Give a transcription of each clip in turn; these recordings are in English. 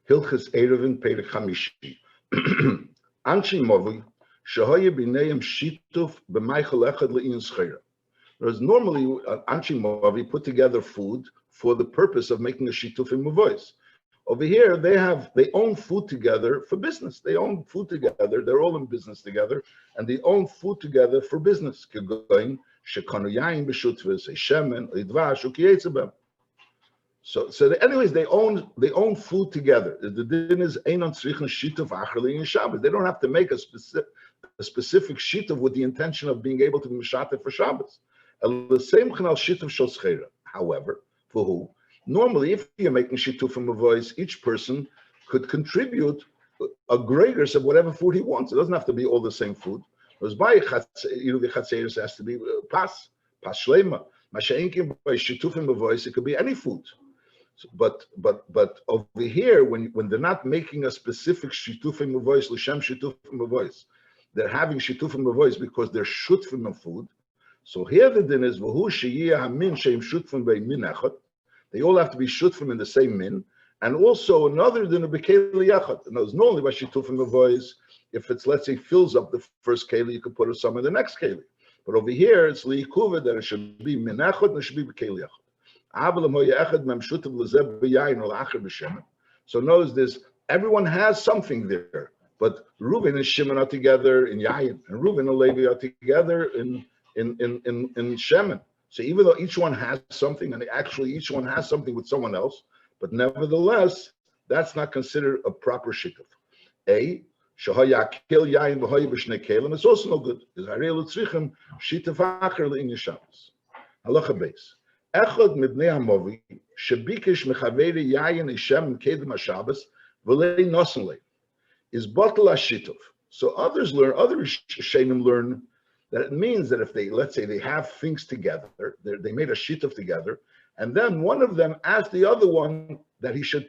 Hilchas Eruvin Perek Chamishi. Anshi Movi, Shehoye B'neim Shituf B'Meichel Echad Le'in Schera. Whereas normally, Anshi Movi put together food for the purpose of making a Shituf in Mavois. Over here, they own food together for business. They own food together. They're all in business together, and they own food together for business. So anyways, they own food together. The din is einon tzrichen shituf achar in Shabbos. They don't have to make a specific shituf with the intention of being able to be mishatev for Shabbos. However, for who? Normally, if you're making shituf from a voice, each person could contribute a graders of whatever food he wants. It doesn't have to be all the same food. By Eruv Chatzeiros has to be pas shlema. Masha'inkim by shituf from a voice, it could be any food. So, but over here, when they're not making a specific shituf from a voice, l'shem shituf from a voice, they're having shituf from a voice because they're shutfim of food. So here the din is v'hu sheyiyah hamin sheim shutfim by min echad. They all have to be shutfim in the same min, and also another din of bekeli yachad. And those normally by shitufim of voice, if it's, let's say, fills up the first keli, you could put some in the next keli. But over here, it's liikuva that it should be min echad and it should be bekeli yachad. So notice this: everyone has something there, but Reuben and Shimon are together in yayin, and Reuben and Levi are together in shemen. So even though each one has something, and actually each one has something with someone else, but nevertheless, that's not considered a proper shituf. It's also no good. Halacha beis. Echad mibnei hamovi shebikesh mechaveri yayin ishem kedem haShabbos v'lei nosen lei is batel hashituf. So other sheinim learn that it means that if they, let's say, they have things together, they made a shituf together, and then one of them asked the other one that he should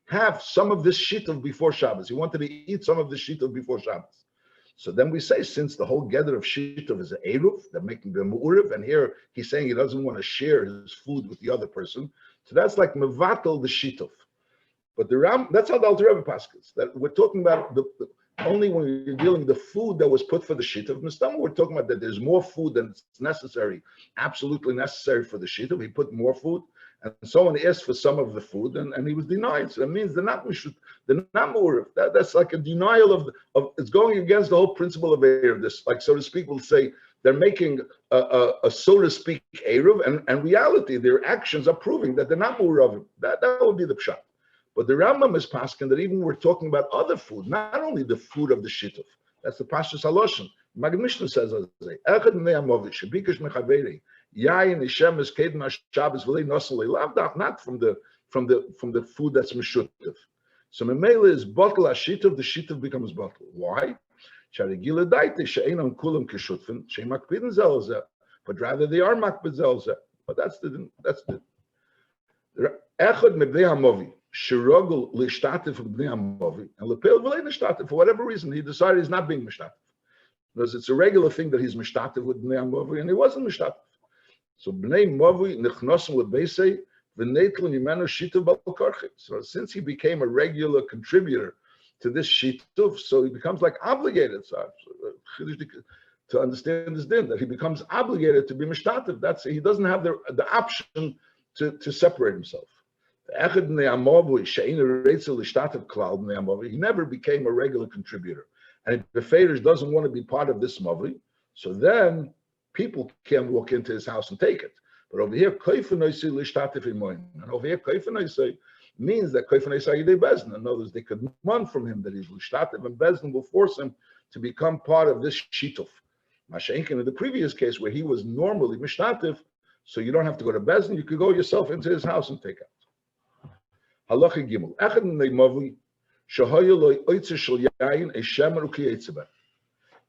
have some of this shituf before Shabbos. He wanted to eat some of the shituf before Shabbos. So then we say, since the whole gather of shituf is an eruv, they're making the mu'urev, and here he's saying he doesn't want to share his food with the other person, so that's like mevatel the shituf. But that's how the Alter Rebbe paskins, that we're talking about only when you're dealing with the food that was put for the shituf. Mistama, we're talking about that there's more food than it's necessary, absolutely necessary for the shituf. He put more food, and someone asked for some of the food, and he was denied. So that means they're not mu'urev. That's like a denial of it's going against the whole principle of eruv. This, like, so to speak, we'll say they're making a so to speak eruv, and reality, their actions are proving that they're not mu'urev. That would be the pshat. But the Rambam is paskin that even we're talking about other food, not only the food of the shituf. That's the Pashtus Haloshen. Magid Mishnah says, "Echad mnei hamovi shebikesh mechaveri yayin ishem es kedem haShabbos v'lei nosen lei lavdaf," not from the food that's meshutuf. So memela is bottle hashituf. The shituf becomes bottle. Why? Sharigila daite she'enon kulam keshutfin she'makpidin zelzeh, but rather they are makpid zelzeh. But that's the Echad mnei hamovi. Shirogel lishtatif of bnei hamovi and lepel v'lei nishtatif. For whatever reason, he decided he's not being mishtatif, because it's a regular thing that he's mishtatif with bnei hamovi, and he wasn't mishtatif. So bnei hamovi nichnosim lebeisei v'neitlin yimenu shituf balkarchi. So since he became a regular contributor to this shituf, so he becomes like obligated. So to understand this din, that he becomes obligated to be mishtatif. That's, he doesn't have the option to separate himself. He never became a regular contributor, and if the Fedish doesn't want to be part of this mavi, so then people can walk into his house and take it. But over here, and over here, means that in other words, they could demand from him that he's lishtatif, and Bezdin will force him to become part of this shituf. Masha'inkin, in the previous case where he was normally mishtatif, so you don't have to go to Bezdin, you could go yourself into his house and take it. Halacha Gimel. Echad mnei hamovi shehoya lo oitzer shel yayin eshem u'kiyetzeba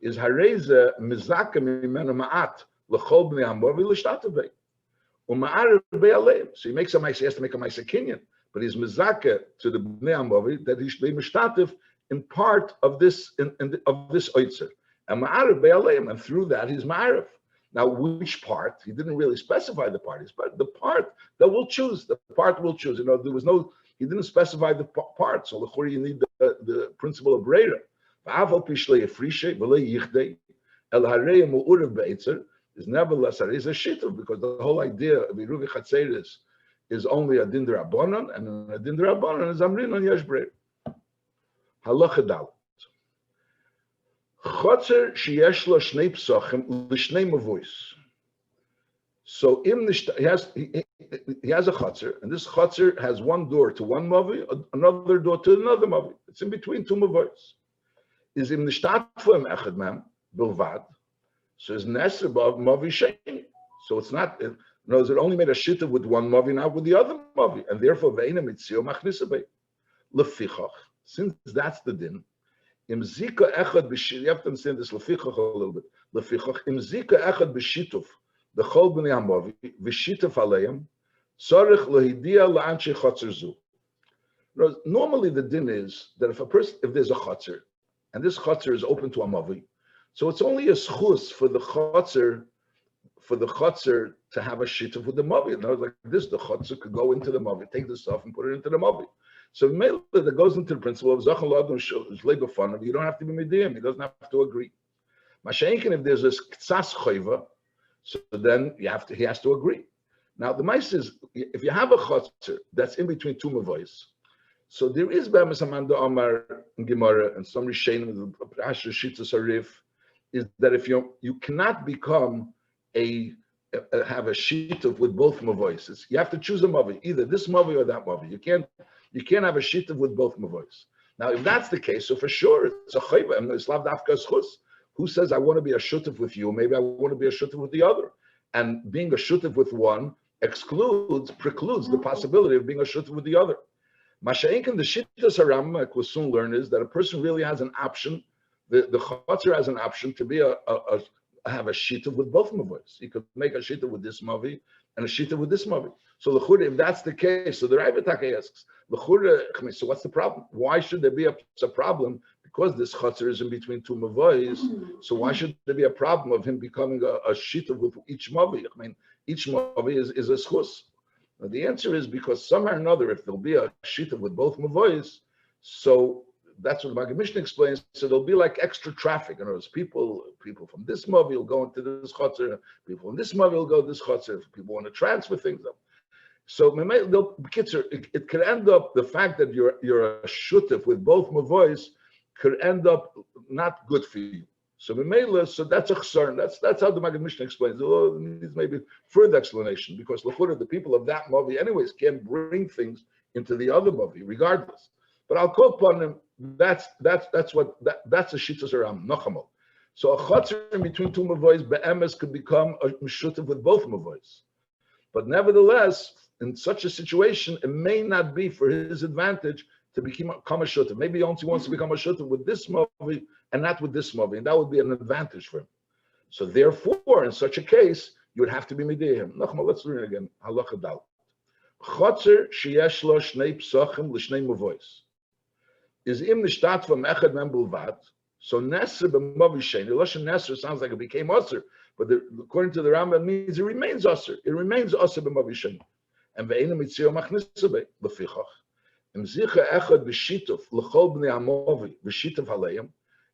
is hareze mizaka mimenu ma'at lechol bnei hamovi l'shtatev bei u'ma'arev bei aleim. So he makes a ma'aseh, he has to make a ma'aseh kinyan, but he's mizaka to the bnei hamovi that he should be mishtatev in part of this of this oitzer, and ma'arev bei aleim, and through that he's ma'arev. Now, which part? He didn't really specify the parties, but the part that we'll choose, the part we'll choose. You know, there was no He didn't specify the parts. So l'chura you need the principle of Brera. Is nevertheless a shituf, because the whole idea of Eruv Chatzeiros is only a din d'Rabbanan, and a din d'Rabbanan is amrin on yesh Brera. Halacha dalet. Chatzer sheyesh lo shnei psachim l'shnei mavois. So he has a chatzer, and this chatzer has one door to one mavi, another door to another mavi. It's in between two mavois. Is im nishtat for him echad mem bilvad. So it's neser above mavi sheni. So it's not. No, it only made a shita with one mavi, not with the other mavi, and therefore ve'ena mitzio machnisa lefichach. Since that's the din, im zika echad b'shit. You have to understand this lefichach a little bit. Lefichach im zika echad b'shituf the chol b'nei hamavi v'shituf aleim tzarich lehidia la'anshei chatzer zu. Normally the din is that if there's a chatzer, and this chatzer is open to a mavi, so it's only a schus for the chatzer to have a shituf with the mavi. And I was like this, the chatzer could go into the mavi, take the stuff and put it into the mavi. So that goes into the principle of zachal adam shlei b'fanav. You don't have to be mediyim. He doesn't have to agree. Mashenkin, if there's a ktsas chayva, so then he has to agree. Now the mice is, if you have a chatzer that's in between two mavois, so there is b'emes amanda amar in Gemara and some rishenim the Asher Shitas Arif is that if you cannot become have a shituf with both mavois, you have to choose a mavi, either this mavi or that mavi. You can't have a shituf with both mavois. Now if that's the case, so for sure it's a chayva and it's lav dafka schus. Who says I want to be a shutuf with you? Maybe I want to be a shutuf with the other. And being a shutuf with one precludes the possibility of being a shutuf with the other. Masha'inkin, the shittas Rambam we'll soon learn is that a person really has an option. The chatzer has an option to be have a shituf with both mavos. He could make a shituf with this mavi and a shituf with this mavi. So l'chura, if that's the case, so the Rabbi asks, l'chura, so what's the problem? Why should there be a problem? Because this chatzer is in between two mavos, so why should there be a problem of him becoming a shituf with each mavi? I mean, each mavi is a schus. Now, the answer is because somehow or another, if there'll be a shituf with both mavois, so that's what the Maggid Mishnah explains. So there'll be like extra traffic. In other words, people from this mavi will go into this chatzer, people from this mavi will go to this chatzer. If people want to transfer things up. So it could end up, the fact that you're a shutuf with both mavois could end up not good for you. So that's a chsarn. That's how the Maggid Mishnah explains. Oh, it needs maybe further explanation because the people of that mavi anyways can bring things into the other mavi regardless. But I'll call upon him. That's a shittas aram nachamol. So a chatzer in between two mavois be'emes could become a shutuf with both mavois. But nevertheless, in such a situation, it may not be for his advantage to become a shutuf. Maybe he only wants to become a shutuf with this mavi and not with this mavi, and that would be an advantage for him. So therefore, in such a case, you would have to be midiyim. Nachma, let's learn it again. Halacha dal. Chatzer sheyesh lo shnei psachim l'shnei mavois. Is im nishtat from echad mem bulvat. So neser b'mavi sheni. Lashon neser sounds like it became usher, but according to the Rambam, it means it remains usher. It remains usher b'mavi sheni. And ve'ena mitzio machnisa be lefichach. Im zicha echad b'shituf l'chol b'nei hamavi b'shituf haleim.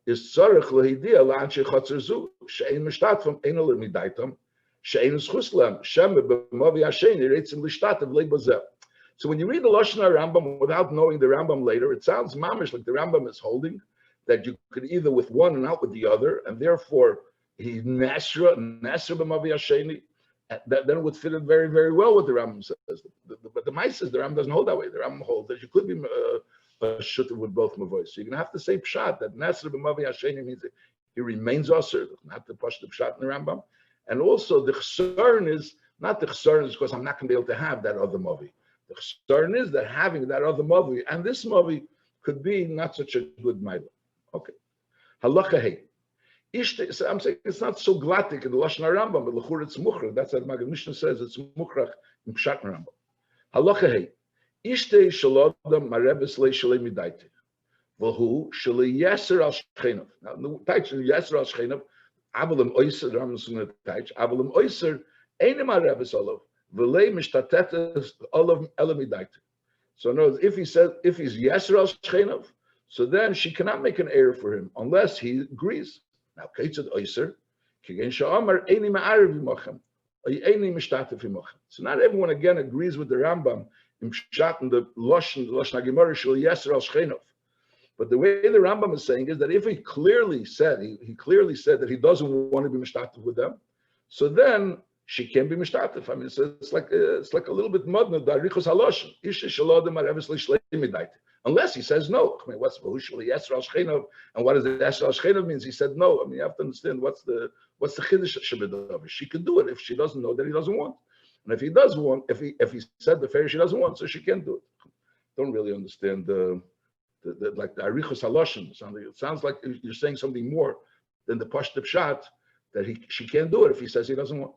Is tzarich lehidia la'anshei chatzer zu she'ein mishtat from ein lemidaitam she'ein schus lem shem b'mavi hasheni reitzim l'shtat of leibazeh. So when you read the Lashon Rambam without knowing the Rambam later, it sounds mamish like the Rambam is holding that you could either with one and not with the other, and therefore he nesra b'mavi hasheni. Then it would fit in very, very well what the Rambam says. But the Mice says the Rambam doesn't hold that way. The Rambam holds that you could be a shutuf with both mavois. So you're going to have to say pshat, that nesra b'mavi hasheni means that he remains usher, not to push the pshat in the Rambam. And also the chsarn is, not the chsarn is because I'm not going to be able to have that other mavi. The chsarn is that having that other mavi and this mavi could be not such a good maila. Okay. Halacha hey. So I'm saying it's not so glatik in the Lashon Rambam, but l'chur it's mukhrach. That's what Maggid Mishnah says. It's mukhrach in Pshat Rambam. Halacha hey. Ishtei shalodam mareves leishalei midayti. V'hu shalei yeser al shchenav. Now the taich yeser al shchenav. Avalim oiser. Rambam is going to taich. Avalim oiser einem mareves olav. V'lei mishtatetes olav elamidayti. So in other words, if he's Yesr al Shchenov, so then she cannot make an error for him unless he agrees. Now, Keitzad Oyser, Kigen Sha'amar, Eini Ma'arev Yimochem, Eini Mishtatev Yimochem. So not everyone again agrees with the Rambam in Pshat and the Lashon HaGemara Shel Yesr al Shchenov. But the way the Rambam is saying is that if he clearly said that he doesn't want to be mishtatev with them, so then she can be mishtatev. I mean, so it's like a little bit modern darichos haloshin. Isha shalodem arevisli shleimidaita. Unless he says no. I mean, what's v'hushli yesra al shchenov, and what does the yesra al shchenov means? He said no. I mean, you have to understand what's the chiddush shebedav. She can do it if she doesn't know that he doesn't want, and if he does want, if he said the fair she doesn't want, so she can't do it. Don't really understand like the arichos haloshin. It sounds like you're saying something more than the pashtup shot that she can't do it if he says he doesn't want.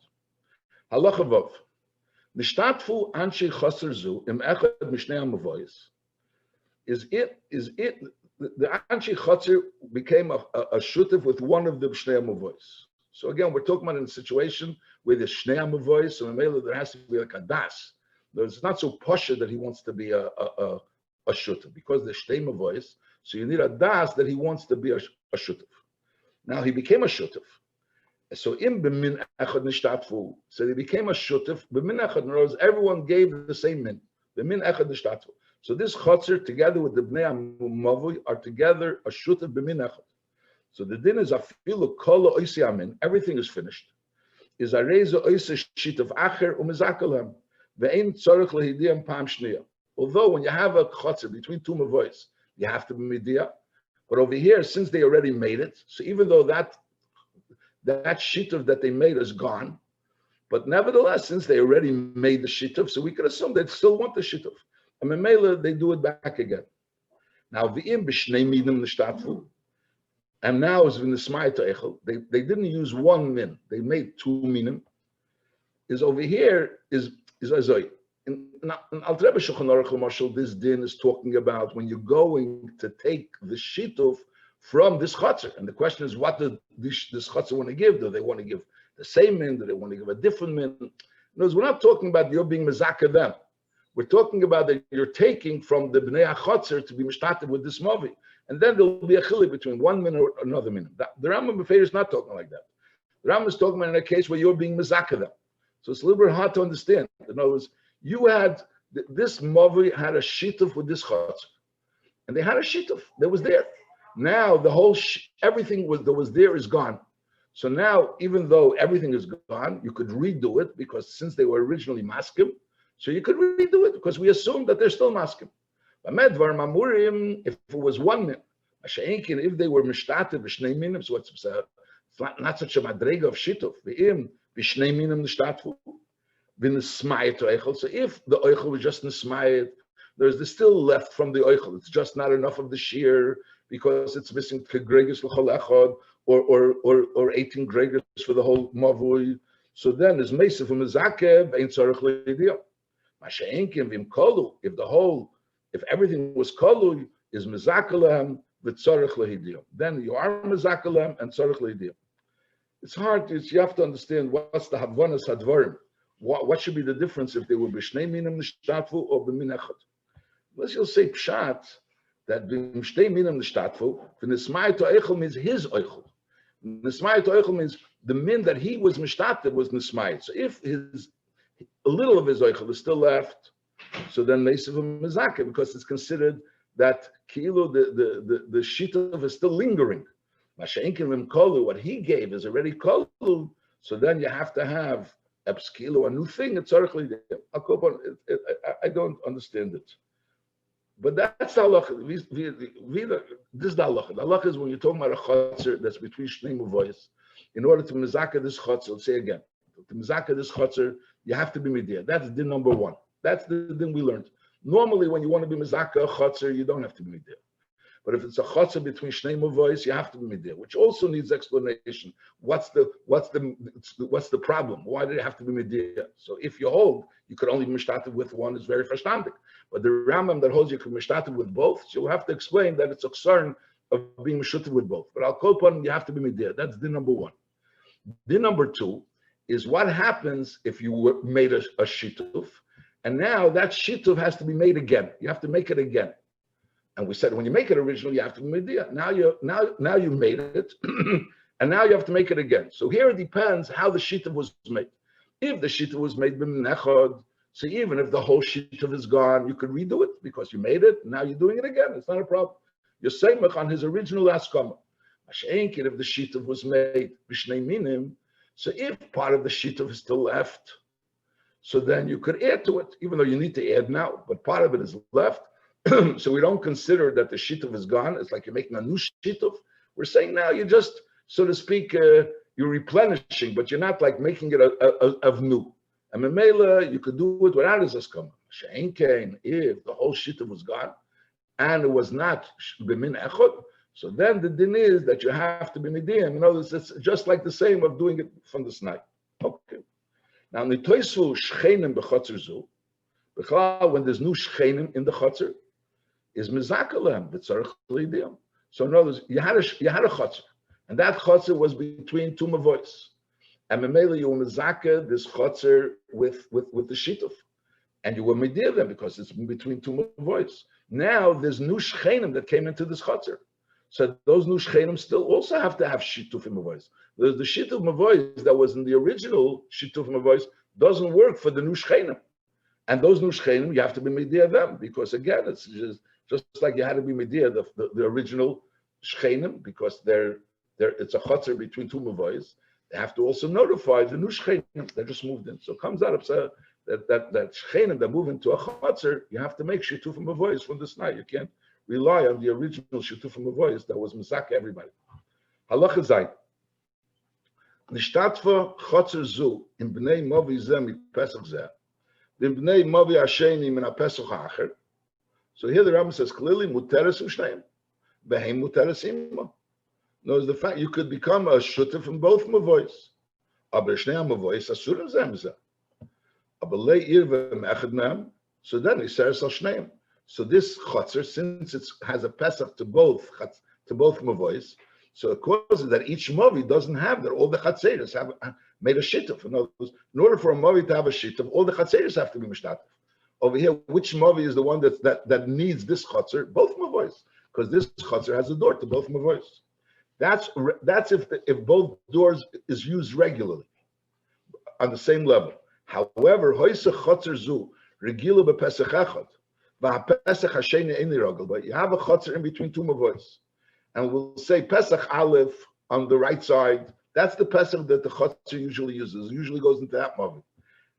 Halacha vav. Nishtatfu anshe chaser zu im echad mishnei hamavoyis. Is it the anshe chaser became a shutef with one of the mishnei hamavoyis? So again, we're talking about in a situation where there's shnei hamavoyis, so there has to be like a das. It's not so pasha that he wants to be a shutef, because there's shtei mavoyis, so you need a das that he wants to be a shutef. Now he became a shutef. So in b'min echad nishtatfu, so he became a shutef. B'min echad, in other words, everyone gave the same min. B'min echad nishtatfu. So this chotzer together with the bnei hamavui are together a shutef b'min echad. So the din is afilu kol oisi amin. Everything is finished. Is a reza oisi shitav acher umezakalem ve'ein tzorich lehidiyam pam shniya. Although when you have a chotzer between two mavois, you have to be midiyah. But over here, since they already made it, so even though that shituf that they made is gone, but nevertheless, since they already made the shituf, so we could assume they still want the shituf. And memela, they do it back again. Now, v'im b'shnei minim nishtatfu, and now is in the smai to'echel, they didn't use one min, they made two minim. Is over here is azoi. In Al Rebbe Shulchan Aruch Marshal, this din is talking about when you're going to take the shituf from this chatzar, and the question is, what does this chatzar want to give? Do they want to give the same min? Do they want to give a different min? In other words, we're not talking about you're being mezaka them. We're talking about that you're taking from the bnei chatzar to be mishtatev with this mavi, and then there will be a chili between one min or another min. The Rambam Befeir is not talking like that. The Rambam is talking about in a case where you're being mezaka them. So it's a little bit hard to understand. In other words, you had this mavi had a shituf with this chatzar, and they had a shituf that was there. Now the whole everything that was there is gone. So now, even though everything is gone, you could redo it because since they were originally maskim, so you could redo it because we assume that they're still maskim. If it was one min, if they were mishtatev b'shnei minim, so it's not such a madrega of shituf. V'im b'shnei minim nishtatfu. So if the oichel was just nismayit, there's still left from the oichel. It's just not enough of the shear because it's missing kegregus l'chol echad or 18 gregus for the whole mavui. So then is meisif u'mezakev ain't tzarich l'idiyah. Masha'enkim v'im kolu. If everything was kolu, is mezakalem v'tzarich l'idiyah. Then you are mezakalem and tzarich l'idiyah. It's hard. You have to understand what's the havanas hadvarim. What should be the difference if they were b'shnei minim nishtatfu or b'min echad? Unless you'll say pshat that b'shnei minim nishtatfu, v'nismai to'echel means his oichel. Nismai to'echel means the min that he was mishtatev was nismai. So if a little of his oichel is still left, so then meisiv mezakeh, because it's considered that kilo the shitav is still lingering. Masha'inkin v'im kolu, what he gave is already kolu. So then you have to have a new thing. It's I don't understand it, but that's the halacha. This is the halacha. The halacha is when you're talking about a chatzar that's between shnei mavoyis. In order to mezaka this chatzar, let's say again, to mezaka this chatzar, you have to be midiyah. That's din number one. That's the thing we learned. Normally, when you want to be mezaka a chatzar, you don't have to be midiyah. But if it's a chatzah between shnei mavois, you have to be midiyah, which also needs explanation. What's the problem? Why did it have to be midiyah? So if you hold, you could only be mishtatev with one, is very verstandig. But the Rambam that holds you can mishtatev with both, so you'll have to explain that it's a concern of being mishutev with both. But I'll call upon you have to be midiyah. That's din number one. Din number two is what happens if you made a shituf, And now that shituv has to be made again. You have to make it again. And we said when you make it original, you have to be mediyah. Now you made it, and now you have to make it again. So here it depends how the shituv was made. If the shituv was made b'mnechad, so even if the whole shituv is gone, you could redo it because you made it. Now you're doing it again. It's not a problem. You're samech on his original askama. If the shituv was made b'shnei minim, so if part of the shituv is still left, so then you could add to it, even though you need to add now, but part of it is left. So we don't consider that the shituv is gone. It's like you're making a new shituv. We're saying now you just, so to speak, you're replenishing, but you're not like making it of new. And memela, you could do it without his askama. If the whole shituv was gone and it was not b'min echod, so then the din is that you have to be nidiyim. You know, it's just like the same of doing it from the snai. Okay. Now, nitoisu shchenim b'chotzer zu, when there's new shchenim in the chotzer, is mizakalem b'tzarech l'idiyim. So in other words, you had a chotzer, and that chotzer was between two mavois, and memela you were mizaka this chotzer with the shituf, and you were mediyah them because it's between two mavois. Now there's new shchenim that came into this chotzer. So those new shchenim still also have to have shituf in mavois. There's the shituf mavois that was in the original shituf mavois doesn't work for the new shchenim, and those new shchenim you have to be mediyah them because again it's just like you had to be mediyah the original shchenim because it's a chotzer between two mavois. They have to also notify the new shchenim that just moved in. So it comes out of that shchenim that move into a chotzer, you have to make shituf mavois from the snai. You can't rely on the original shituf mavois that was misaka everybody. Halacha zayin. Nishtatva chotzer zu in bnei movi zeh mi pesach zeh, in bnei movi asheni min ha-pesach ha'acher. So here the Rambam says clearly muteres u'shneim, behem muteres imma. Knows the fact you could become a shutef from both mavois. Aber shnei mavois asurim zeh mizeh. Aber lei irve me'echad me'em. So then he says al shneim. So this chotzer, since it has a pesach to both mavois, so it causes that each mavi doesn't have that. All the chatzeiros have made a shituf. In other words, in order for a mavi to have a shituf, all the chatzeiros have to be mishtatef. Over here, which mavi is the one that needs this chotzer? Both mavois, because this chotzer has a door to both mavois. That's if both doors is used regularly on the same level. However, hoyse chotzer zu regila bepesach echad. You have a chotzer in between two mavois, and we'll say Pesach Aleph on the right side. That's the Pesach that the chotzer usually uses. It usually goes into that mavi,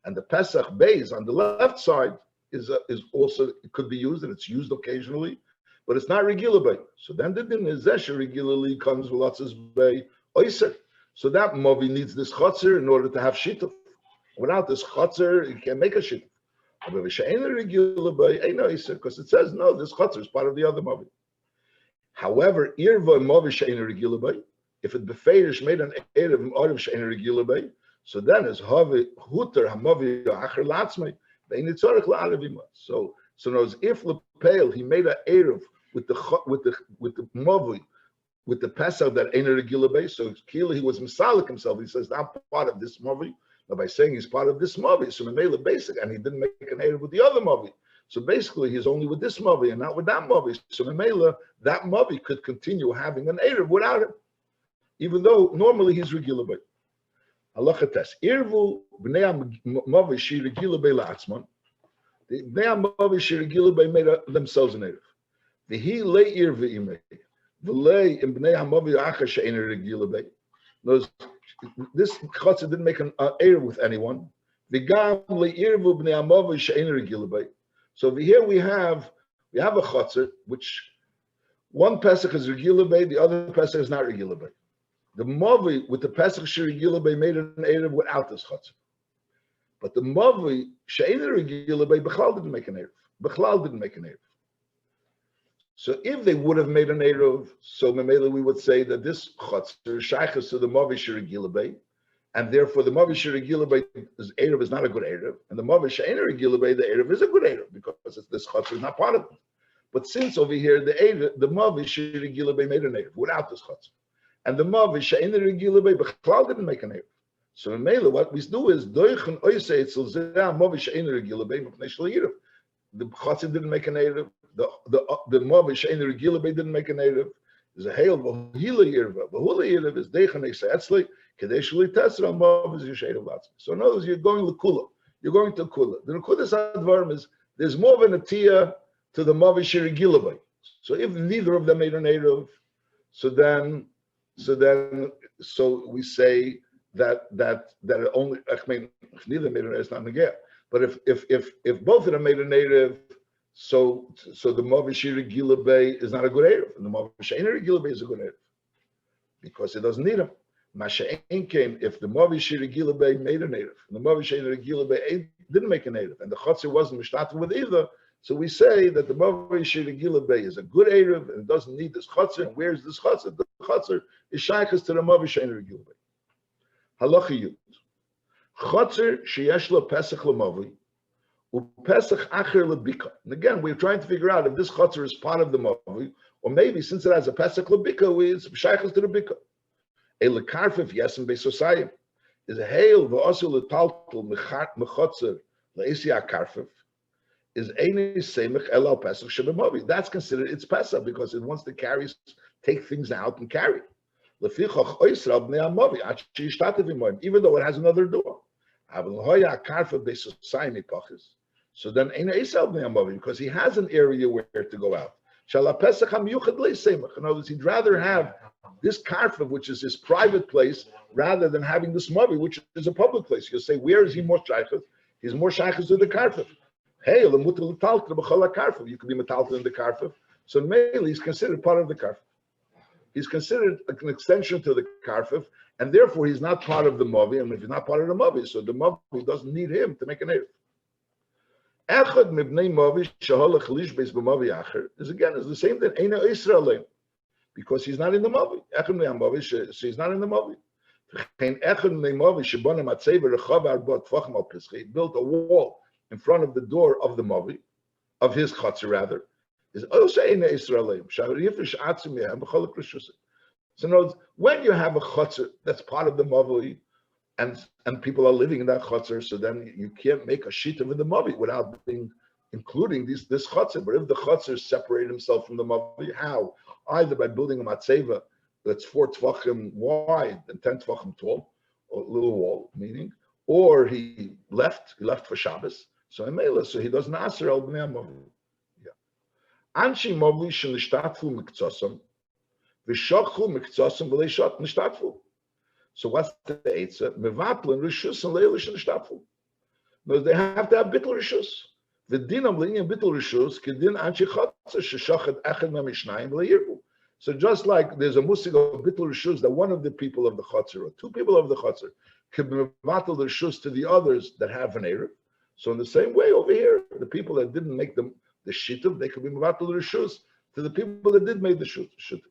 and the Pesach Beis on the left side is also, it could be used, and it's used occasionally, but it's not regila bay. So then the din is zesher regularly comes v'latzes bay oiser. So that mavi needs this chotzer in order to have shituf. Without this chotzer, you can't make a shituf. Because it says no, this chotzer is part of the other mavi. However, irva mavi she'ein regila bay, if it befeirish made an erev of she'ein regila bay, so then is havi huter hamavi acher latzmei bein itzorich la'aravima. So knows if lepel he made an erev with the mavi with the pesach that ain't regila bay, so clearly he was misalik himself. He says I'm part of this mavi. Now, by saying he's part of this mavi, so Memela basic, and he didn't make an erev with the other mavi. So basically, he's only with this mavi and not with that mavi. So Memela, that mavi could continue having an erev without him, even though normally he's regular bay. Halacha tes irvu bnei mavi she regular bay la'atzman. The bnei mavi she regular bay made themselves an erev. The he lay irvu imei the lay in bnei mavi acher she'ein regular bay. This chotzer didn't make an erev with anyone. So over here we have a chotzer which one pesach is regular bay, the other pesach is not regular bay. The mavi with the pesach she regular bay made an erev without this chotzer, but the mavi she'ein regular bay b'chlal didn't make an erev. So if they would have made an eruv, so memela we would say that this chotzer shaychus to the mavi sheregila bay, and therefore the mavi sheregila bay eruv is not a good eruv, and the mavi she'ein regila bay the eruv is a good eruv because this chotzer is not part of it. But since over here the mavi sheregila bay made an eruv without this chotzer, and the mavi she'ein regila bay b'chlal didn't make an eruv, So in Mela, what we do is doichen oise etzel zeh movish ein regila bei mipnei shel yirav. The chatzir didn't make a native. The movish ein regila bei didn't make a native. There's a hail v'hila yirva. V'hula yirav is deichen eise etzli kedei sheli tesra movish yisheirav latzmi. So in other words, you're going l'kula. You're going to kula. The nekudas advarim is there's more of an atiyah to the movish regila bei. So if neither of them made a native, so we say that it only, I mean, if neither made a native, it's not negeh. But if both of them made a native, so the movish regila bei is not a good native, and the movish regila bei is a good native because it doesn't need him. Masha came if the movish regila bei made a native, and the movish regila bei didn't make a native, and the chatzir wasn't mishtatel with either. So we say that the movish regila bei is a good erev and it doesn't need this chatzir. And where's this chatzir? The chatzir is shaykhs to the movish regila bei. Halacha yud. Chatzir sheyesh lo pesach lemovi, u pesach acher lebika. And again, we're trying to figure out if this chatzir is part of the movi, or maybe since it has a pesach lebika, it's shaykhs to the bika. A lekarfif yesem beisosayim is a hail v'asu letaltel mechatzir leisi akarfif is eini semich elal pesach shebemovi. That's considered its pesach because it wants to carry, take things out and carry. Lefichach oisra bnei amovi achi yishtatev imoim, even though it has another door. So then, in because he has an area where to go out. In other words, he'd rather have this karfa, which is his private place, rather than having this mavi, which is a public place. You'll say, where is he more shaykhs? He's more shaykhs to the karfa. Hey, you could be metalta in the karfa. So mainly, he's considered part of the karfa. He's considered an extension to the karfa. And therefore, he's not part of the mavi. And if he's not part of the mavi, so the mavi doesn't need him to make an erev. Echad mibnei mavi sheholach lishbeis b'mavi acher is the same thing. Eina Israel, because he's not in the mavi. Echad mibnei mavi, so he's not in the mavi. Echad mibnei mavi shebana matzeva rechav arba tfachim al pischei. He built a wall in front of the door of the mavi, of his chatzir rather. Is also eina Israel. Sharifish atzim yehem b'cholak rishusik. So in other words, when you have a chutzner that's part of the mavi, and people are living in that chutzner, so then you can't make a shita with the mavi without including this chutzner. But if the chutzner separated himself from the mavi, how? Either by building a matzeva that's 4 tvachim wide and 10 tvachim tall, or a little wall, meaning, or he left for Shabbos, so he doesn't aser al bnei mavi. Yeah. Anshi mavi shenishtatfu miktsosam. So what's the eitzah? Mevatlin rishus and leilish and shtatful. No, they have to have bittul rishus. V'dinam leinian bittul rishus kedin anchi chatzah sheshachet echad memishnayim leirbu. So just like there's a musig of bittul rishus that one of the people of the chatzah or 2 people of the chatzah can mevatel the rishus to the others that have an erev. So in the same way over here, the people that didn't make the shituf, they could be mevatel the rishus to the people that did make the shituf.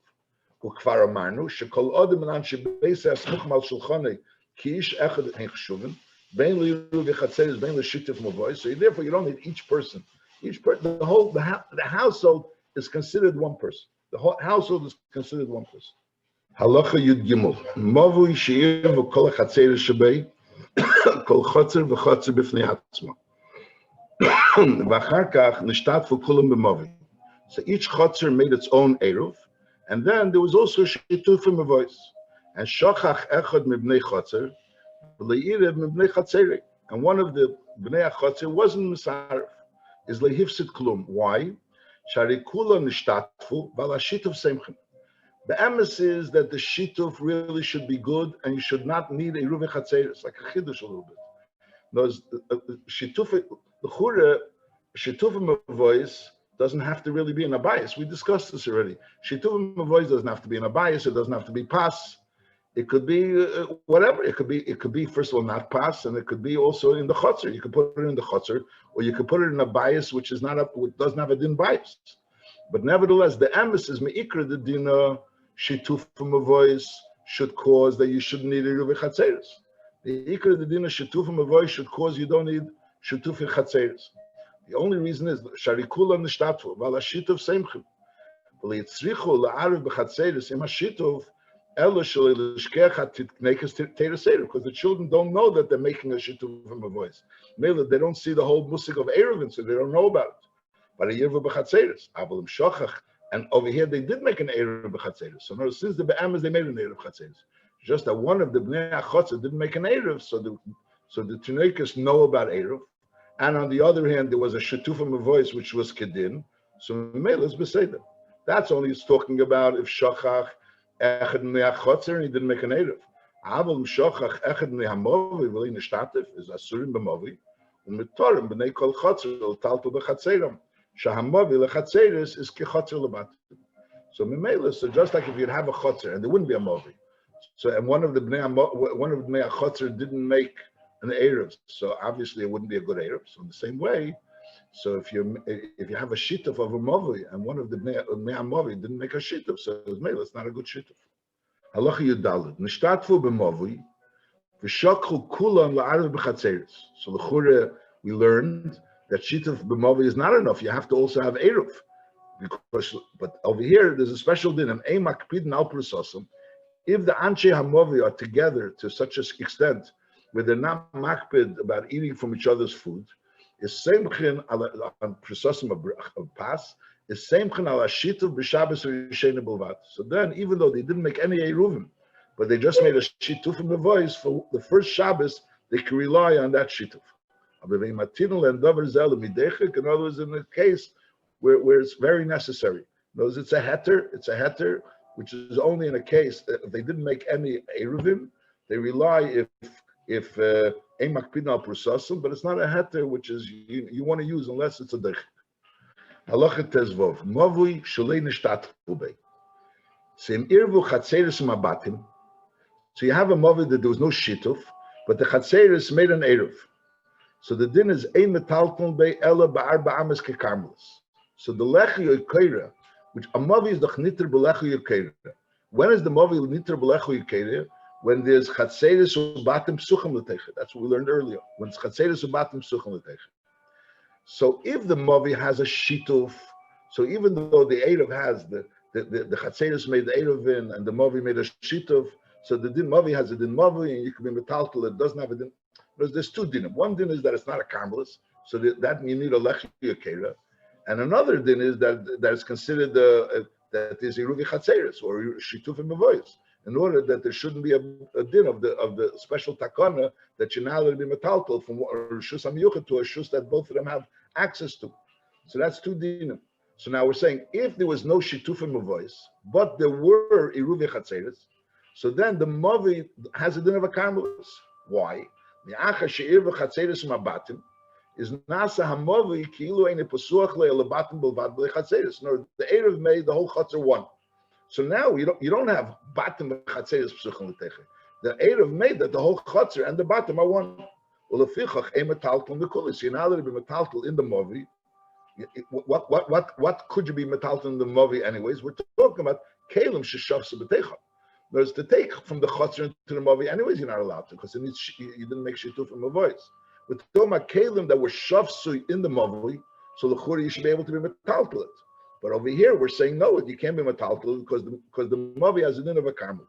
וכבר אמרנו שכל אדם אנשי בייס הסמוך על שולחני כי איש אחד הם חשובים בין לעירוב חציירוס בין לשיתוף מבוי. So therefore you don't need each person. The household is considered one person. The whole household is considered one person. Halacha Yud Gimel מבוי שעיר וכל החציירוס שבי כל חצר וחצר בפני עצמו ואחר כך נשתתפו כולם במבוי. So each chatzar made its own eruv. And then there was also shituf in the voice. And shachach echad mibnei chatzir, v'leirev mibnei chatziri. And one of the bnei chatzir wasn't misaref. Is lehifsit klum. Why? Shari kula nishtatfu, vala shituf semchem. The emes is that the shituf really should be good, and you should not need a eruv chatzir. It's like a chiddush a little bit. Those shituf in the voice doesn't have to really be in a bias. We discussed this already. Shituvim voice doesn't have to be in a bias. It doesn't have to be pas. It could be whatever. It could be first of all not pas, and it could be also in the chutzner. You could put it in the chutzner, or you could put it in a bias which is not which doesn't have a din bias. But nevertheless, the emes is meikra the dina shituvim voice should cause that you shouldn't need a Eruv Chatzeiros. The ikra the dina shituvim voice should cause you don't need shituvim chatzeiros. The only reason is sharikula nishtatu vala shituf seimchim. V'leitzrichu la'arev b'chatzeiros im hashituf because the children don't know that they're making a shituf from a voice. Maybe they don't see the whole musik of Eruv, so they don't know about it. But a Eruv Chatzeiros, Abalim Shochach, and over here they did make an Eruv Chatzeiros. So now since the Be'amas they made an Eruv Chatzeiros. Just that one of the Bnei Achotzer didn't make an Eruv, so the Tneikas know about Eruv. And on the other hand, there was a shituf from a voice which was Kedin. So Mela is Beseder. That's only it's talking about if Shochach Echad Bnei Achotzer and he didn't make an Eruv. Abalim Shochach Echad Bnei Hamovi V'li Nishtatif is Asurim B'movi. Umitorim B'nei Kol Chotzer L'taltu B'chatzeiram. Shahamovi L'chatzeiris is Kechotzer L'batim. So Mimela, so just like if you'd have a Chotzer and there wouldn't be a Movi. So and one of the Bnei Achotzer didn't make an Eruv, so obviously it wouldn't be a good Eruv. So in the same way, so if you have a shituf of a Movi and one of the Bnei Movi didn't make a shituf, so it's not a good shituf. Halacha Yudalid Nishtatfu b'Movi v'shokchu kulam la'arav b'chatzeiros. So l'chure we learned that shituf b'Movi is not enough. You have to also have Eruv. But over here there's a special din of ein makpidin al prososum. If the Anshe HaMovi are together to such an extent where they're not makpid about eating from each other's food, is semchin on prososum of pas, is semchin ala shituf b'Shabbos Rishayna Bilvat. So then, even though they didn't make any Eruvim, but they just made a shituf in the voice for the first Shabbos, they can rely on that shituf. In other words, in the case where it's very necessary. In other words, it's a heter, which is only in a case that if they didn't make any Eruvim, they rely if ein makpidin al prososum, but it's not a heter which is you want to use unless it's a dech. Halacha tezvov mavui shalei nishtatfu bei. So in Eruv Chatzeiros mabatim, so you have a mavi that there was no shituf, but the Chatzeiros made an Eruv. So the din is ein metalton bei ela ba'arba ames kekarmelis. So the lechi yokeira, which a mavi is the niter b'lechi yokeira. When is the mavi niter b'lechi yokeira? When there's Chatzeiros ubatim psuchim l'teicha. That's what we learned earlier. When it's Chatzeiros ubatim psuchim l'teicha. So if the mavi has a shituf, so even though the Eruv has the Chatzeiros made the Eruv in and the mavi made a shituf, so the din mavi has a din mavi and you can be metaltal. It doesn't have a din. There's two dinim. One din is that it's not a karmelis, so that you need a lechi yokera, and another din is that it's considered that is Eruv Chatzeiros or shituf in the voice. In order that there shouldn't be a din of the special takana that you're now going to be metaltal from Rishus HaMiyuchat to a Rishus that both of them have access to. So that's two dinim. So now we're saying if there was no shituf in the voice, but there were Eruv Chatzeiros, so then the mavi has a din of a karmelis. Why? The acha she'eruv Chatzeiros mabatim is nasa hamavi ki'ilu ein pesuach le'elabatim b'lvad b'lechatzeiros. No, the Eruv made the whole chatzar one. So now you don't have batim Chatzeiros psuchim l'teicha. The Eruv made that the whole chatzar and the batim are one. Well, lefichach ein metaltal mekulis. You're now going to be metaltal in the mavi. What could you be metaltal in the mavi anyways? We're talking about kelim sheshafsa b'teicha. Whereas to take from the chatzar into the mavi anyways, you're not allowed to because you didn't make shituf from a voice. We're talking about kelim that were shafsu in the mavi, so the churi you should be able to be metaltal it. But over here, we're saying, no, you can't be metaltal because the mavi has a din of a karmelis.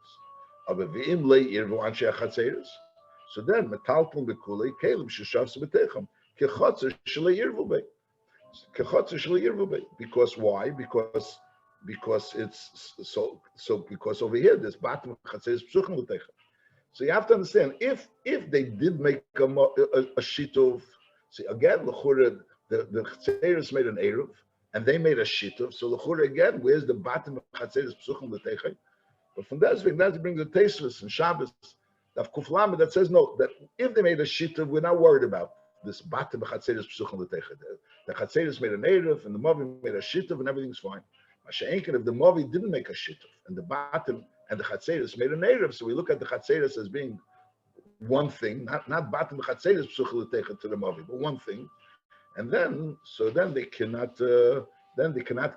So then, metaltal bekulei kelim sheshavs betecham kechatzer shalei yirvu bei. Kechatzer shalei yirvu bei. Because why? Because it's so because over here there's batim chatzeiros psuchim l'teicha. So you have to understand if they did make a shituf. See again, the chatzeiros made an Eruv. And they made a shituf. So the chura again, where's the batim of Chatzeiros psuchim l'teicha? But from that brings the Tosfos and Shabbos, Daf Kuf Lamed, that says no. That if they made a shituf, we're not worried about this batim of Chatzeiros psuchim l'teicha. The Chatzeiros made an Eruv, and the mavi made a shituf, and everything's fine. Masha'enken, if the mavi didn't make a shituf, and the batim and the Chatzeiros made an Eruv, so we look at the Chatzeiros as being one thing, not batim Chatzeiros psuchim l'teicha to the mavi, but one thing. And then they cannot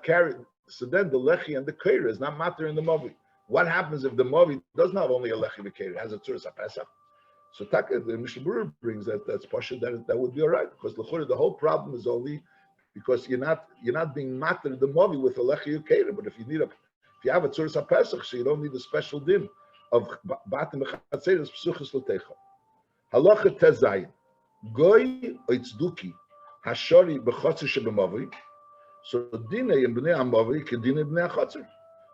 carry. So then the lechi and the keira is not matter in the mavi. What happens if the mavi doesn't have only a lechi and keira, it has a tzuras hapesach? So Taka, the Mishnah Berurah brings that's pasha that would be all right because the whole problem is only because you're not being matter the mavi with a lechi and keira. But if you have a tzuras hapesach, so you don't need a special din of Batim Chatzeiros Psuchas L'Techa. Halacha Tezayin. Goy Oitzduki Hashori B'Chotzer Sheb'Mavi. So Dina in Bnei Amavi Kedina Bnei Chotzer.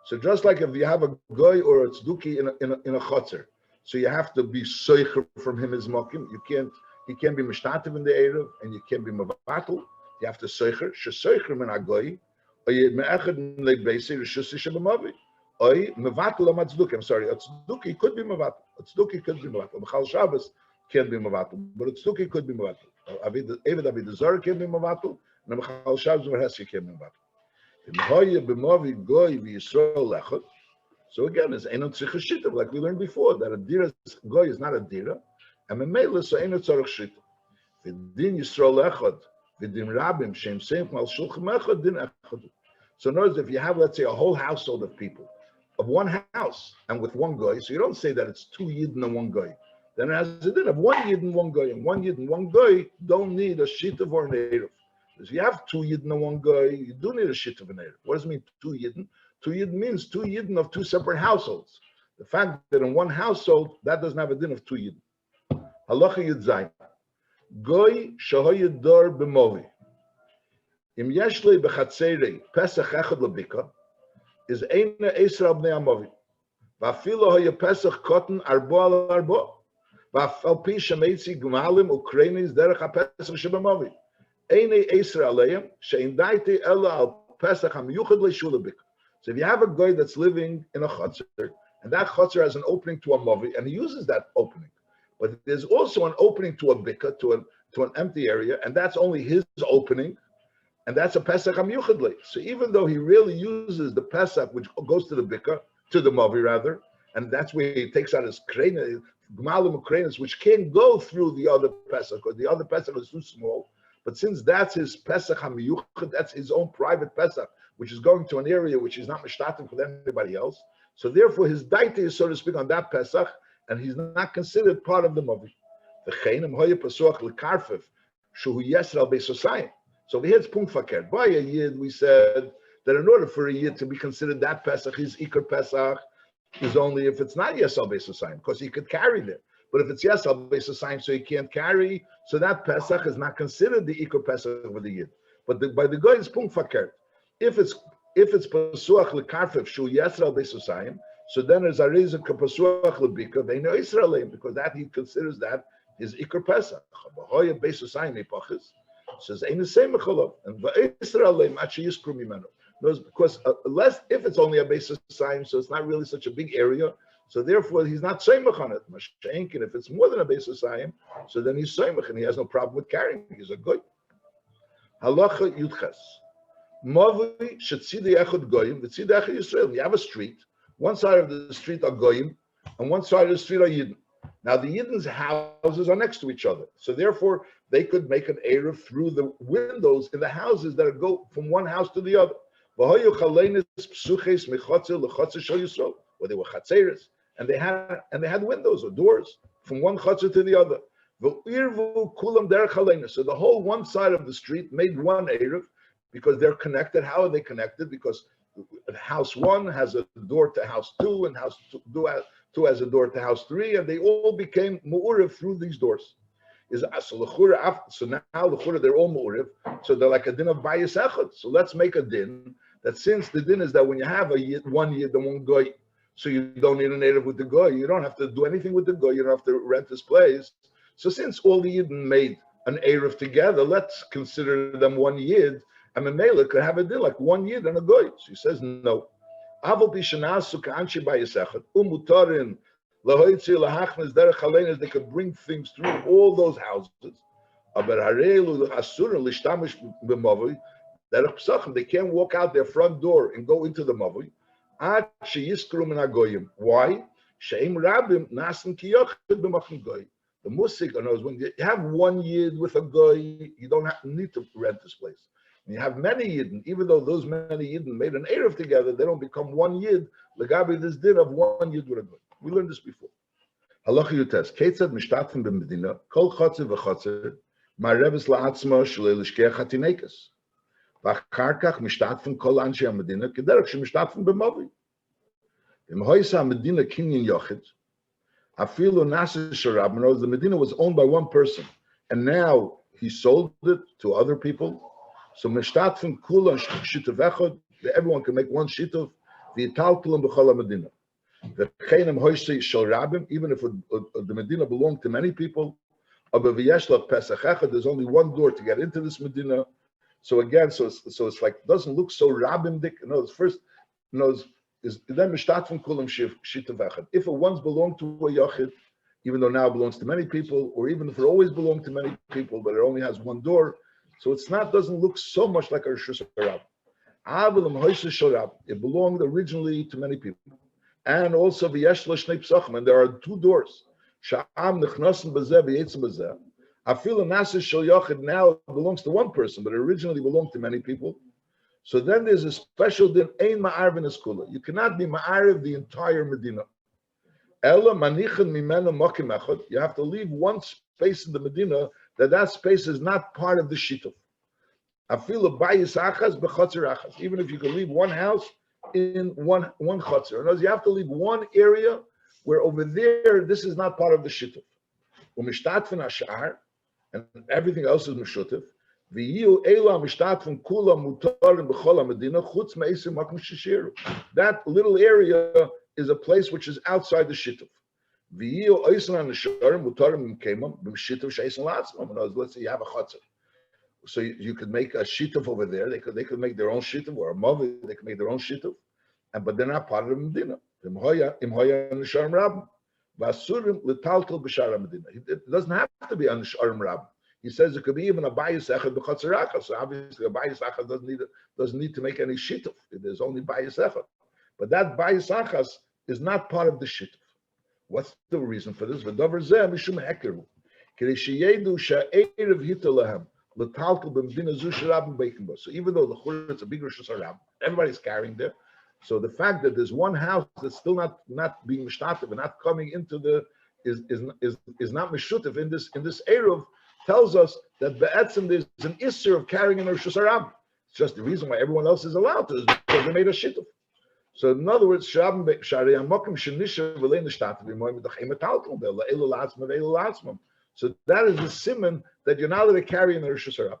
So just like if you have a goy or a tzduki in a chotzer, so you have to be soicher from him as mokim. He can't be mishtativ in the eruv, and you can't be mavatul. You have to soicher. Shesoicher min agoy, or you me'echad lebeisi reshusi shebamavi, or mevatul amatzduki. I'm sorry, a tzduki could be mavatul. A tzduki could be mavatul. Mechal Shabbos can't be mavatul, but a tzduki could be mavatul. Eved Avidah can't be mavatul, and a Mechal Shabbos Merhesi can't be mavatul. So again, it's Einot Tzricha Shita, like we learned before, that a dira goy is not a dira, and memela so Einot Tzarech Shita. V'din Yisrael Echad, v'din Rabim Shem Seim Mal Shulchan Echad Din Echad. So in other words, if you have, let's say, a whole household of people, of one house, and with one goy, so you don't say that it's two yidden and one goy. Then it has a din of one yid and one goy, and one yid and one goy don't need a shita or an eruv. If you have two yidden and one guy, you do need a shit of an eruv. What does it mean, two yidden? Two yidden means two yidden of two separate households. The fact that in one household, that doesn't have a din of two yidden. Halacha yid zayin. Goy shahoyed dor b'movi. Im yeshlei b'chatzerei pesach echad labika is eina esra b'nei amovi. V'afilo hoye pesach kotten arbo al arbo. V'afal pi shemeitzi gumalim ukreinis derech ha-pesach shebemovi. So if you have a guy that's living in a chutzner, and that chutzner has an opening to a mavi, and he uses that opening, but there's also an opening to a bika, to an empty area, and that's only his opening, and that's a pesach hamyuchadli. So even though he really uses the pesach, which goes to the bika, to the mavi rather, and that's where he takes out his krenas, gmalim krenas, which can't go through the other pesach, because the other pesach is too small. But since that's his Pesach HaMiyuchad, that's his own private Pesach, which is going to an area which is not mishtatim for anybody else. So therefore, his daita is, so to speak, on that Pesach, and he's not considered part of the Mavi. So over here it's Punkt Fakir. By a Yid, we said that in order for a Yid to be considered that Pesach, his Iker Pesach is only if it's not Yesal Beis Osayim, because he could carry there. But if it's Yesal Beis Osayim, so he can't carry, so that Pesach is not considered the Iker Pesach of the Yid. But by the guy is Punkt Fakir. If it's Pesuach Lekarfev Shu Yesal Beis Osayim, so then there's a reason to Pesuach Lebika Veino Israelim, because that he considers that his Iker Pesach. Bahoya Beis Osayim Epachis says Ein Same Mechalov and Israelim Achi Yiskru Mimenu. Because less if it's only a Beis Osayim, so it's not really such a big area. So therefore, he's not soymach on it. Mashenkin, if it's more than a Beis Osayim, so then he's soymach, and he has no problem with carrying. He's a goy. Halacha Yudches. Mavi shetzidei echad goyim, v'tzidei echad Yisrael. You have a street. One side of the street are goyim, and one side of the street are yidden. Now the yidden's houses are next to each other, so therefore they could make an eruv through the windows in the houses that go from one house to the other. V'hoyu chalenis psuches mechotzer lechotzer shel Yisrael, where they were chatzeiros. And they had windows or doors from one chutzner to the other. So the whole one side of the street made one eruv because they're connected. How are they connected? Because house one has a door to house two, and house two has a door to house three, and they all became mu'uriv through these doors. So now they're all mu'uriv. So they're like a din of bayis echad. So let's make a din that since the din is that when you have one yid and one goy, so you don't need an eruv with the goy. You don't have to do anything with the goy. You don't have to rent this place. So since all the yidden made an eruv together, let's consider them one yid. And Memela could have a din like one yid and a goy. So he says no. They could bring things through all those houses. They can't walk out their front door and go into the mavui. Why? The musik knows when you have one yid with a goy, you don't need to rent this place. When you have many yidden, even though those many yidden made an eruv together, they don't become one yid. Legabi this din of one yid with a goy. We learned this before. Halacha Yutes. Ketzad mishtatfim b'medina kol chotzer v'chotzer ma'reves la'atzma shlei l'shkeach hatinekas. V'achar kach mishtatfim kol anshei hamedina kederach shemishtatfim b'mavi. In Hoysa Medina Kinyan Yochid, Afilu Nasir Sharab, in other words, the Medina was owned by one person, and now he sold it to other people. So Mishtatfin Kula Shitav Echad, everyone can make one Shitav, V'yitaltalim B'chol Medina. The Chenim Hoysa Shal Rabim, even if the Medina belonged to many people, but V'yeshlav Pesach Echad, there's only one door to get into this Medina. So again, so it's like, doesn't look so Rabimdik. No, it's first, no, is then Mishtatfin Kulam Shitav Echad. If it once belonged to a Yachid, even though now it belongs to many people, or even if it always belonged to many people, but it only has one door, so it's not, doesn't look so much like a Rishus Harab. Avalim Hoysa Sharab, it belonged originally to many people. And also V'yesh Shnei Psachim, and there are two doors. Sha'am Nechnasim Bazeh V'yetzim Bazeh. Afilu Nasir Shal Yachid now belongs to one person, but it originally belonged to many people. So then there's a special din, Ein Ma'arv in Eskula. You cannot be Ma'arv the entire Medina. Ela Manichin Mimena Mokim Echad. You have to leave one space in the Medina that space is not part of the Shituf. Afilu Bayis Achaz B'Chatzer Achaz. Even if you can leave one house in one Chatzer. In other words, you have to leave one area where over there, this is not part of the Shituf. Umishtatfin Ash'ar, and everything else is Meshutif. That little area is a place which is outside the shituf. Let's say you have a chatzar, so you could make a shituf over there. They could make their own shituf, or a mavi, they could make their own shituf, but they're not part of the medina. It doesn't have to be on the Sharim Rab. He says it could be even a bayis echad b'chatzar achas. So obviously a bayis achas doesn't need to make any shituf. There's only bayis echad. But that bayis achas is not part of the shituf. What's the reason for this? V'davar zeh mishum hekeru. K'dei sheyedu sha'erev hita lahem l'taltel b'medina zu sharabim beikin bo. So even though the chur it's a big Rosh Hashanah, everybody's carrying there. So the fact that there's one house that's still not being mishtatev and not coming into the is not mishutev in this eruv tells us that be'etzim there's an issur of carrying in Rosh Hashanah. It's just the reason why everyone else is allowed to is because they made a shituf. So in other words, so that is the simon that you're not allowed to carry in the Rosh Hashanah.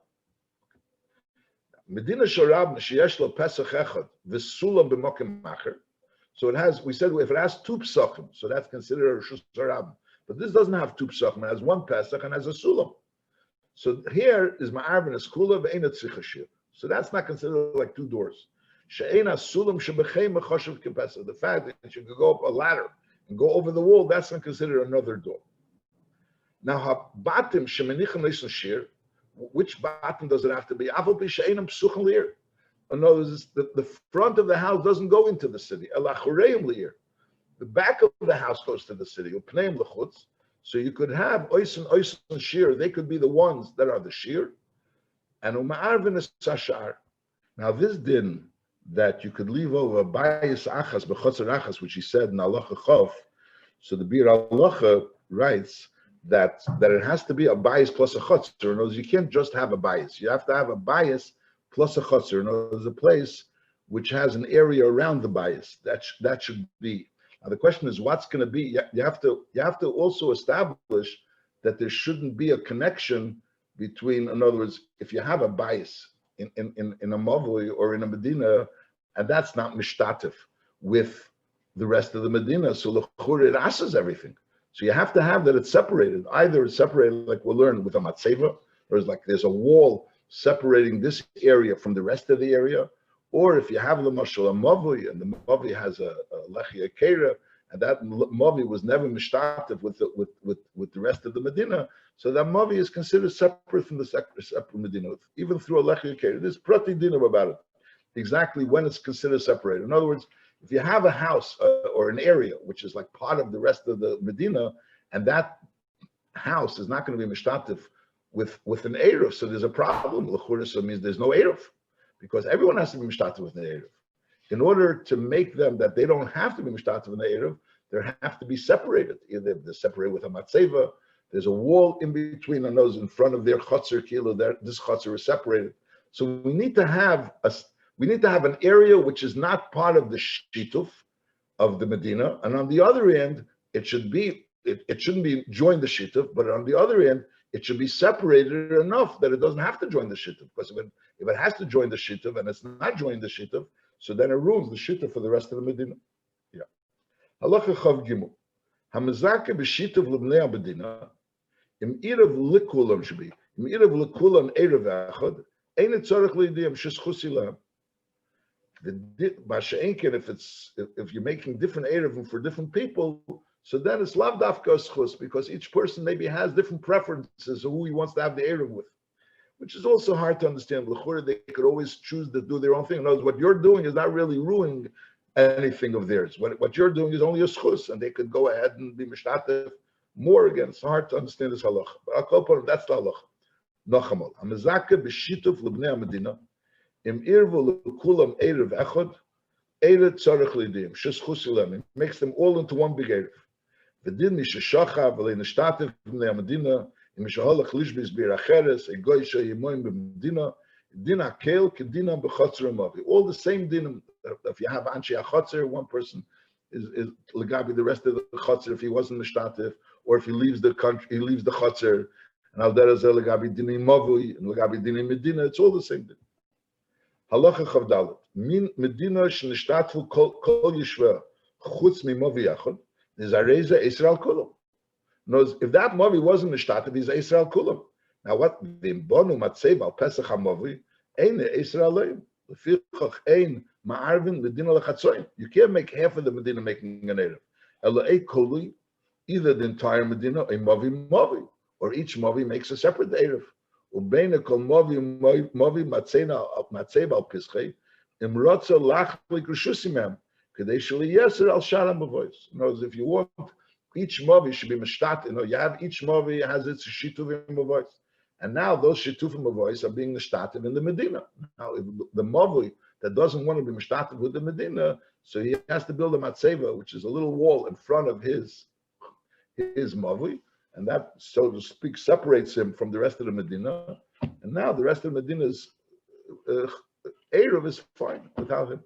Medina Sharab sheyesh lo pesach echad v'sulam b'mokim macher. So it has. We said if it has two psachim, so that's considered a Rosh Hashanah. But this doesn't have two psachim. It has one pesach and has a sulam. So here is ma'arv and eskula v'eina tzricha shir. So that's not considered like two doors. She'eina sulam shebechem mechoshev kepesach. The fact that you could go up a ladder and go over the wall, that's not considered another door. Now habatim shemenichim leishon shir. Which bottom does it have to be? In other words, the front of the house doesn't go into the city. The back of the house goes to the city. So you could have ois and shir. They could be the ones that are the shir. And u'ma'arvin is sashar. Now this din that you could leave over bayis achas b'chotzer achas, which he said in halacha chof. So the Bir halacha writes that it has to be a bias plus a chutzner. In other words, you can't just have a bias. You have to have a bias plus a chutzner. In other words, a place which has an area around the bias. That should be. Now the question is, what's going to be? You have to also establish that there shouldn't be a connection between. In other words, if you have a bias in a mavli or in a medina, and that's not mishtatif with the rest of the medina, so l'chur it asses everything. So you have to have that it's separated. Either it's separated, like we'll learn with a matzeva, or it's like there's a wall separating this area from the rest of the area, or if you have the mashal a mavi, and the mavi has a lechi akera, and that mavi was never mishtatif with the rest of the medina, so that mavi is considered separate from the separate medina, even through a lechi akera. There's prati dinam about it, exactly when it's considered separated. In other words, if you have a house or an area which is like part of the rest of the Medina, and that house is not going to be mishtatif with an Eruv, so there's a problem. L'churisa means there's no Eruv, because everyone has to be mishtatif with an Eruv. In order to make them that they don't have to be mishtatif with an Eruv, they have to be separated. Either they're separated with a matzeva, there's a wall in between on those in front of their chutzner kilo. This chutzner is separated. So we need to have an area which is not part of the shituf, of the Medina, and on the other end, it shouldn't be join the shituf, but on the other end, it should be separated enough that it doesn't have to join the shituf. Because if it has to join the shituf and it's not joining the shituf, so then it ruins the shituf for the rest of the Medina. Yeah. Halacha Chav Gimel. Hamazake b'shituf l'bnei Medina. Im irav likulam should be. Im irav likulam erev echad. Ein it tzarich l'idiyam sheschusi lahem. If you're making different erevim for different people, so then it's lav dafka schus, because each person maybe has different preferences of who he wants to have the erev with, which is also hard to understand. They could always choose to do their own thing. In other words, what you're doing is not really ruining anything of theirs. What you're doing is only a schus, and they could go ahead and be mishtatev more again. It's hard to understand this halacha. But I'll call upon that's the halacha. Nochamal. Hamazaka b'shituf l'bnei Medina. Im irvu l'kulam erev echad, eret tzarech l'idiyim, sheschusi lehem. It makes them all into one big erev. V'din mishashacha v'lei nishtatev b'nei Medina, im mishahalach lishbis b'iracheres, a goy she'yimoim b'Medina, din hakel kedina b'chotzer amavi. All the same dinim. If you have anshe achotzer, one person is legabi the rest of the chotzer if he wasn't nishtatev, or if he leaves the country, he leaves the chotzer, and al derazeh legabi dini mavui, and legabi dini Medina, it's all the same din. Halacha Chavdalet. Min Medina shenishtatfu kol yishva chutz mimavi yachad. Is areza Israel kulam. Knows if that mavi wasn't nishtatev, he's Israel kulam. Now what? V'imbonu matzev al pesach hamavi ein Israel leim. Lefichach ein ma'arvin Medina lechatzoyim. You can't make half of the Medina making an erev. Ela ei koli, either the entire Medina a mavi, or each mavi makes a separate erev. Ubeina kol mavi matzeva al pischei imrotza lachlik rishusimem kadei shali yeser al sharam b'vois. In other words, if you want each mavi should be mishtat, you have each mavi has its shituvim b'vois, and now those shituvim b'vois are being mishtativ in the Medina. Now, if the mavi that doesn't want to be mishtativ with the Medina, so he has to build a matzeva, which is a little wall in front of his mavi. And that, so to speak, separates him from the rest of the Medina. And now the rest of the Medina's Eruv is fine without him.